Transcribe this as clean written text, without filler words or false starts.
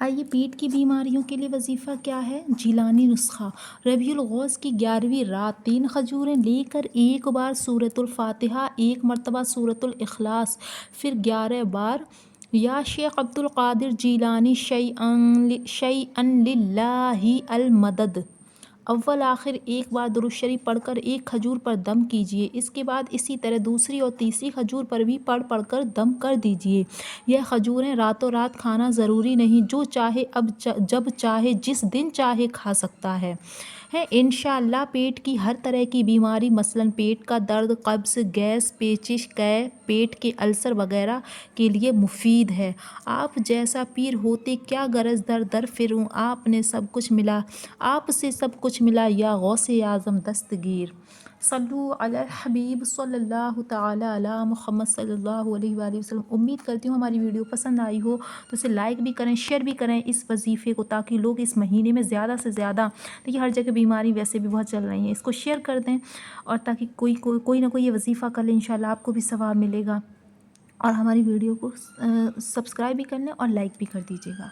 آئیے پیٹ کی بیماریوں کے لیے وظیفہ کیا ہے؟ جیلانی نسخہ۔ ربیع الاوّل کی 11ویں رات 3 کھجوریں لے کر ایک بار سورۃ الفاتحہ، ایک مرتبہ سورۃ الاخلاص، پھر 11 بار یا شیخ عبد القادر جیلانی شیئاً للہ المدد، اول آخر ایک بار درود شریف پڑھ کر ایک کھجور پر دم کیجیے۔ اس کے بعد اسی طرح دوسری اور تیسری کھجور پر بھی پڑھ کر دم کر دیجیے۔ یہ کھجوریں راتوں رات کھانا ضروری نہیں، جو چاہے جب چاہے جس دن چاہے کھا سکتا ہے۔ انشاءاللہ پیٹ کی ہر طرح کی بیماری مثلاً پیٹ کا درد، قبض، گیس، پیچش، قے، پیٹ کے السر وغیرہ کے لیے مفید ہے۔ آپ جیسا پیر ہوتے کیا غرض در در پھروں، آپ سے سب کچھ ملا یا غوث اعظم دستگیر۔ صلو علی الحبیب صلی اللہ تعالی علی محمد صلی اللہ علیہ وآلہ وسلم۔ امید کرتی ہوں ہماری ویڈیو پسند آئی ہو تو اسے لائک بھی کریں، شیئر بھی کریں اس وظیفے کو، تاکہ لوگ اس مہینے میں زیادہ سے زیادہ، دیکھیے ہر جگہ بیماری ویسے بھی بہت چل رہی ہیں، اس کو شیئر کر دیں اور تاکہ کوئی نہ کوئی یہ وظیفہ کر لیں، انشاءاللہ آپ کو بھی ثواب ملے گا۔ اور ہماری ویڈیو کو سبسکرائب بھی کر لیں اور لائک بھی کر دیجیے گا۔